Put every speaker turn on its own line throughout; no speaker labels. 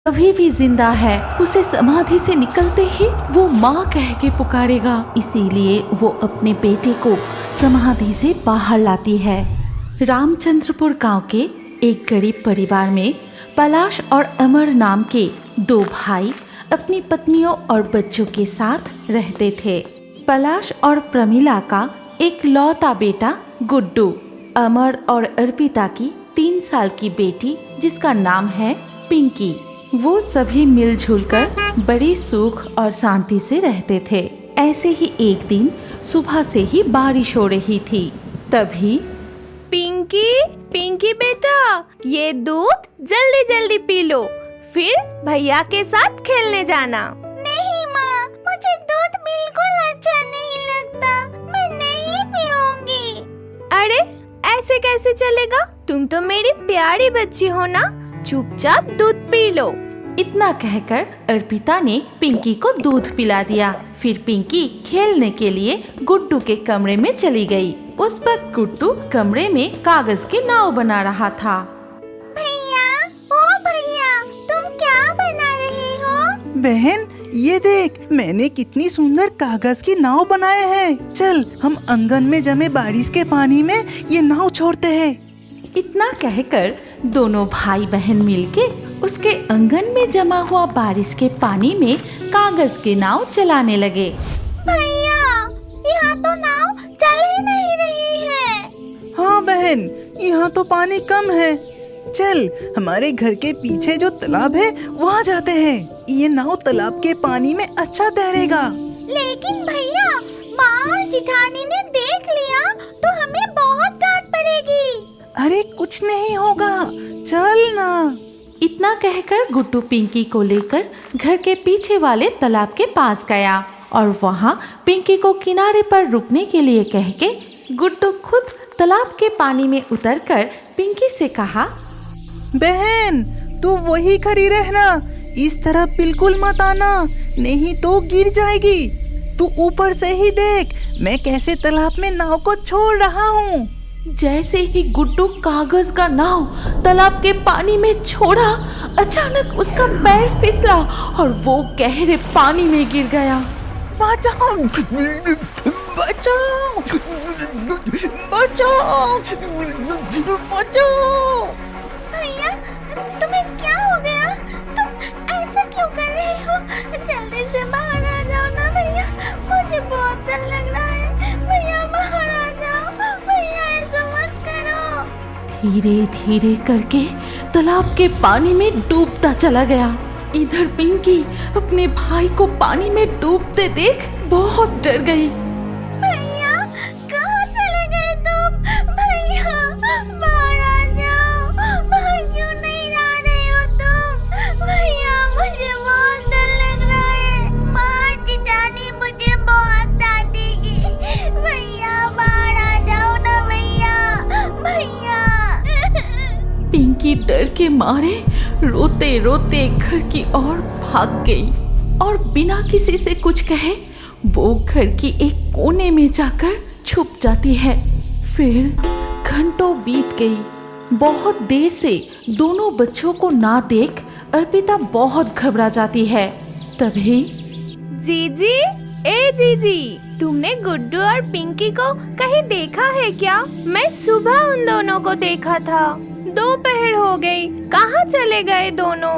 अभी भी जिंदा है। उसे समाधि से निकलते ही वो माँ कह के पुकारेगा, इसीलिए वो अपने बेटे को समाधि से बाहर लाती है। रामचंद्रपुर गांव के एक गरीब परिवार में पलाश और अमर नाम के दो भाई अपनी पत्नियों और बच्चों के साथ रहते थे। पलाश और प्रमिला का एक लौता बेटा गुड्डू, अमर और अर्पिता की 3 साल की बेटी जिसका नाम है पिंकी। वो सभी मिलजुल कर बड़ी सुख और शांति से रहते थे। ऐसे ही एक दिन सुबह से ही बारिश हो रही थी। तभी
पिंकी बेटा, ये दूध जल्दी जल्दी पी लो, फिर भैया के साथ खेलने जाना।
नहीं माँ, मुझे दूध बिल्कुल अच्छा नहीं लगता, मैं नहीं पीऊंगी।
अरे ऐसे कैसे चलेगा? तुम तो मेरी प्यारी बच्ची हो ना, चुपचाप दूध पी लो।
इतना कहकर अर्पिता ने पिंकी को दूध पिला दिया। फिर पिंकी खेलने के लिए गुड्डू के कमरे में चली गई। उस वक्त गुड्डू कमरे में कागज की नाव बना रहा था।
भैया, ओ भैया, तुम क्या बना रहे हो?
बहन, ये देख, मैंने कितनी सुंदर कागज की नाव बनाए हैं। चल, हम आंगन में जमे बारिश के पानी में ये नाव छोड़ते हैं।
इतना कहकर दोनों भाई बहन मिलके उसके आंगन में जमा हुआ बारिश के पानी में कागज की नाव चलाने लगे।
भैया, यहाँ तो नाव चल ही नहीं रही है।
हाँ बहन, यहाँ तो पानी कम है। चल, हमारे घर के पीछे जो तालाब है वहाँ जाते हैं। ये नाव तालाब के पानी में अच्छा तैरेगा।
लेकिन भैया, माँ और जिठानी ने देख लिया तो हमें बहुत डांट पड़ेगी।
अरे कुछ नहीं होगा, चल ना।
इतना कहकर गुड्डू पिंकी को लेकर घर के पीछे वाले तालाब के पास गया और वहाँ पिंकी को किनारे पर रुकने के लिए कह के गुड्डू खुद तालाब के पानी में उतरकर पिंकी से कहा,
बहन, तू वही खड़ी रहना, इस तरफ बिल्कुल मत आना, नहीं तो गिर जाएगी। तू ऊपर से ही देख, मैं कैसे तालाब में नाव को छोड़ रहा हूँ।
जैसे ही गुड्डू कागज का नाव तालाब के पानी में छोड़ा, अचानक उसका पैर फिसला और वो गहरे पानी में गिर गया।
बचाओ, बचाओ, बचाओ, बचाओ।
भैया, तुम्हें क्या हो गया? तुम ऐसा क्यों कर रहे हो? जल्दी से बाहर आ जाओ ना भैया, मुझे बहुत डर लग रहा है। भैया बाहर आ जाओ, भैया ऐसा मत करो।
धीरे धीरे करके तालाब के पानी में डूबता चला गया। इधर पिंकी अपने भाई को पानी में डूबते देख बहुत डर गई।
भैया, कहाँ चले गए तुम? भैया बाहर आ जाओ, बाहर क्यों नहीं आ रहे हो तुम? भैया, मुझे बहुत डर लग रहा है। माँ जिठानी मुझे बहुत डांटेगी। भैया बाहर आ जाओ ना भैया, भैया।
पिंकी डर के मारे रोते रोते घर की ओर भाग गई और बिना किसी से कुछ कहे वो घर की एक कोने में जाकर छुप जाती है। फिर घंटों बीत गई। बहुत देर से दोनों बच्चों को ना देख अर्पिता बहुत घबरा जाती है। तभी
जीजी, ए जीजी, तुमने गुड्डू और पिंकी को कहीं देखा है क्या? मैं सुबह उन दोनों को देखा था। दोपहर हो गई, कहाँ चले गए दोनों?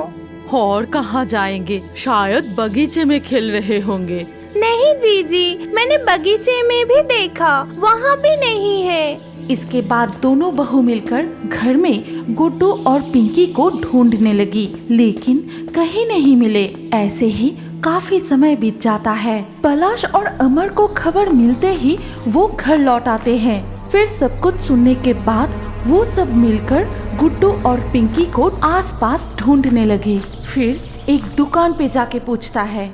और कहाँ जाएंगे, शायद बगीचे में खेल रहे होंगे।
नहीं जीजी, मैंने बगीचे में भी देखा, वहाँ भी नहीं है।
इसके बाद दोनों बहू मिलकर घर में गुड्डू और पिंकी को ढूंढने लगी, लेकिन कहीं नहीं मिले। ऐसे ही काफी समय बीत जाता है। पलाश और अमर को खबर मिलते ही वो घर लौट आते हैं। फिर सब कुछ सुनने के बाद वो सब मिलकर गुड्डू और पिंकी को आसपास ढूंढने लगे। फिर एक दुकान पे जाके पूछता है,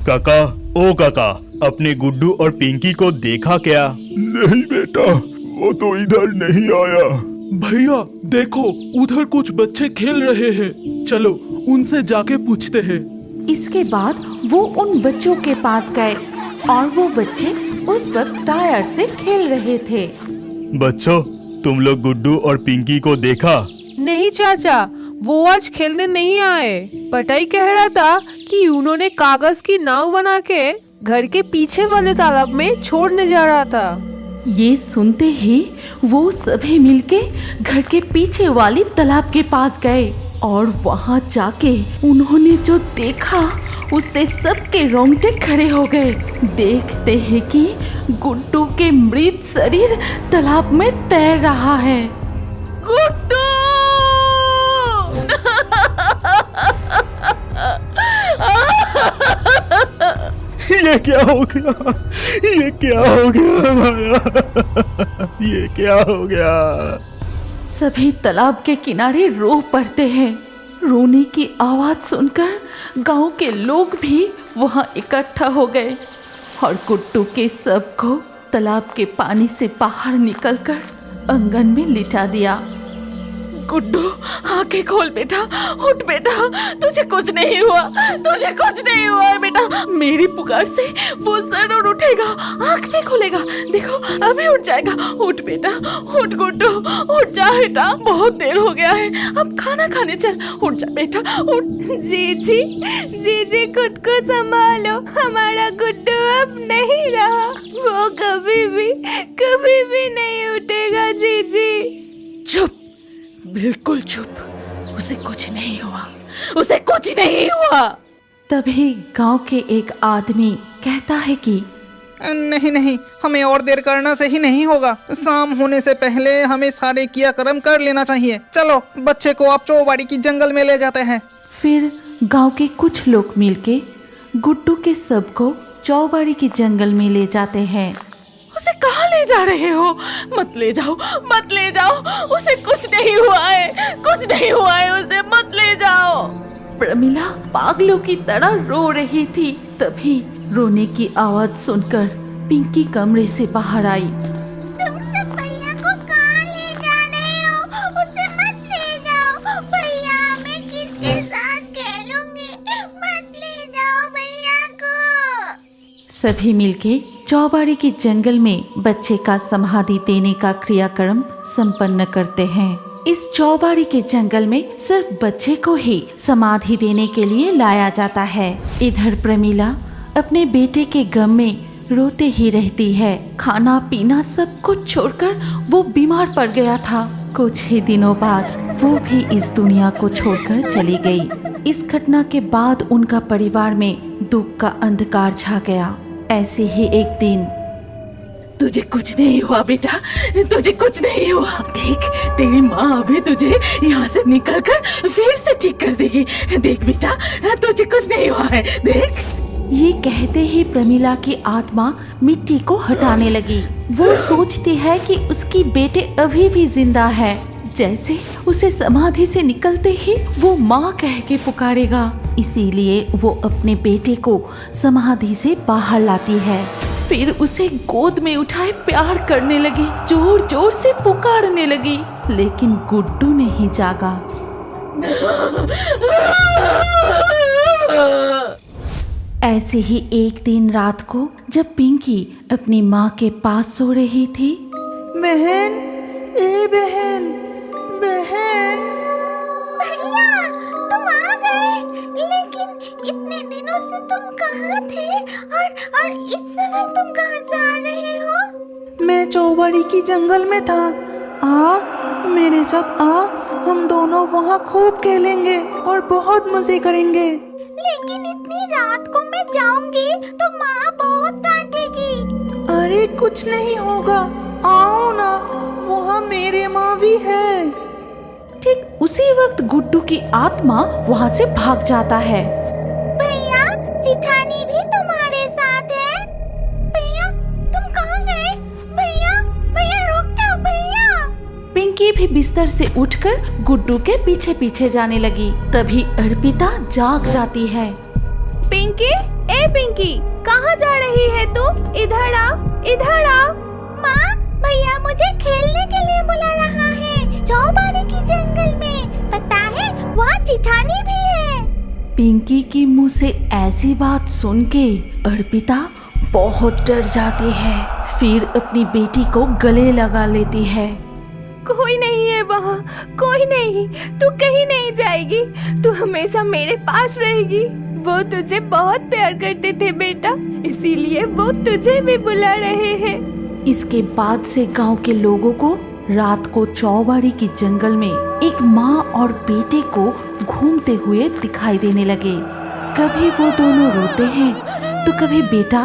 काका, ओ काका, अपने गुड्डू और पिंकी को देखा क्या?
नहीं बेटा, वो तो इधर नहीं आया। भैया देखो, उधर कुछ बच्चे खेल रहे हैं, चलो उनसे जाके पूछते हैं।
इसके बाद वो उन बच्चों के पास गए और वो बच्चे उस वक्त टायर से खेल रहे थे।
बच्चों, तुम लोग गुड्डू और पिंकी को देखा?
नहीं चाचा, वो आज खेलने नहीं आए। पटाई कह रहा था कि उन्होंने कागज की नाव बना के घर के पीछे वाले तालाब में छोड़ने जा रहा था।
ये सुनते ही वो सभी मिलके घर के पीछे वाली तालाब के पास गए और वहां जाके उन्होंने जो देखा उससे सबके रोंगटे खड़े हो गए। देखते हैं कि गुड्डू के मृत शरीर तालाब में तैर रहा है। गुड्डू!
ये क्या हो गया? ये क्या हो गया माया? ये क्या हो गया?
सभी तालाब के किनारे रो पड़ते हैं। रोने की आवाज सुनकर गांव के लोग भी वहां इकट्ठा हो गए और गुड्डू के शव को तालाब के पानी से बाहर निकलकर आंगन में लिटा दिया। गुड्डू, आंखें खोल बेटा, उठ बेटा, तुझे कुछ नहीं हुआ, तुझे कुछ नहीं हुआ है बेटा। मेरी पुकार से वो जरूर उठेगा, आंख भी खोलेगा, देखो अभी उठ जाएगा। उठ बेटा, उठ गुड्डू, उठ जा बेटा, बहुत देर हो गया है, अब खाना खाने चल। उठ जा बेटा, उठ।
जी खुद को संभालो, हमारा गुड्डू अब नहीं रहा, वो कभी भी नहीं उठेगा। जी।
चुप, बिल्कुल चुप, उसे कुछ नहीं हुआ, उसे कुछ नहीं हुआ। तभी गांव के एक आदमी कहता है कि
नहीं, हमें और देर करना सही नहीं होगा। शाम होने से पहले हमें सारे क्रियाक्रम कर लेना चाहिए। चलो बच्चे को आप चौबाड़ी की जंगल में ले जाते हैं।
फिर गांव के कुछ लोग मिलके गुड्डू के शव को चौबाड़ी के जंगल में ले जाते हैं। उसे कहाँ ले जा रहे हो? मत ले जाओ, मत ले जाओ, उसे कुछ नहीं हुआ है, कुछ नहीं हुआ है, उसे मत ले जाओ। प्रमिला पागलों की तरह रो रही थी। तभी रोने की आवाज सुनकर पिंकी कमरे से बाहर आई।
तुम सब भैया को कहाँ ले जा रहे हो? उसे मत ले जाओ भैया, मैं किसके साथ खेलूंगी? मत ले जाओ भैया को।
सभी मिलके चौबाड़ी के जंगल में बच्चे का समाधि देने का क्रियाक्रम संपन्न करते हैं। इस चौबाड़ी के जंगल में सिर्फ बच्चे को ही समाधि देने के लिए लाया जाता है। इधर प्रमिला अपने बेटे के गम में रोते ही रहती है। खाना पीना सब कुछ छोड़कर वो बीमार पड़ गया था। कुछ ही दिनों बाद वो भी इस दुनिया को छोड़कर चली गई। इस घटना के बाद उनका परिवार में दुख का अंधकार छा गया। ऐसे ही एक दिन, तुझे कुछ नहीं हुआ बेटा, तुझे कुछ नहीं हुआ। देख, तेरी माँ अभी तुझे यहाँ से निकलकर फिर से ठीक कर देगी। देख बेटा, तुझे कुछ नहीं हुआ है, देख। ये कहते ही प्रमिला की आत्मा मिट्टी को हटाने लगी। वो सोचती है कि उसकी बेटे अभी भी जिंदा है। जैसे उसे समाधि से निकलते ही वो माँ कह के पुकारेगा। इसीलिए वो अपने बेटे को समाधि से बाहर लाती है। फिर उसे गोद में उठाए प्यार करने लगी, जोर जोर से पुकारने लगी। लेकिन गुड्डू नहीं जागा। ऐसे ही एक दिन रात को जब पिंकी अपनी माँ के पास सो रही थी।
बहन, ए बहन, बहन।
भैया तुम आ गए, लेकिन इतने दिनों से तुम कहाँ थे? और इस समय तुम कहाँ से आ रहे हो?
मैं चौबाड़ी की जंगल में था। आ, मेरे साथ आ, हम दोनों वहाँ खूब खेलेंगे और बहुत मजे करेंगे।
लेकिन इतनी रात को मैं जाऊंगी तो माँ बहुत डांटेगी।
अरे कुछ नहीं होगा, आओ ना, वहाँ मेरे माँ भी है।
ठीक उसी वक्त गुड्डू की आत्मा वहाँ से भाग जाता है।
भैया, जिठानी भी तुम्हारे साथ है। भैया तुम कहाँ गए? भैया, भैया रुक जाओ भैया।
पिंकी भी बिस्तर से उठकर गुड्डू के पीछे पीछे जाने लगी। तभी अर्पिता जाग जाती है।
पिंकी, ए पिंकी, कहाँ जा रही है तू? इधर आ, इधर आ।
माँ, भैया मुझे खेलने के लिए बुला रहा है, चौबाड़ी की जंगल में। पता है वहाँ जिठानी भी है।
पिंकी के मुंह से ऐसी बात सुन के अर्पिता बहुत डर जाती है। फिर अपनी बेटी को गले लगा लेती है।
कोई नहीं है वहाँ, कोई नहीं। तू कहीं नहीं जाएगी, तू हमेशा मेरे पास रहेगी। वो तुझे बहुत प्यार करते थे बेटा, इसीलिए वो तुझे भी बुला रहे हैं।
इसके बाद से गांव के लोगों को रात को चौबाड़ी के जंगल में एक माँ और बेटे को घूमते हुए दिखाई देने लगे। कभी वो दोनों रोते हैं तो कभी बेटा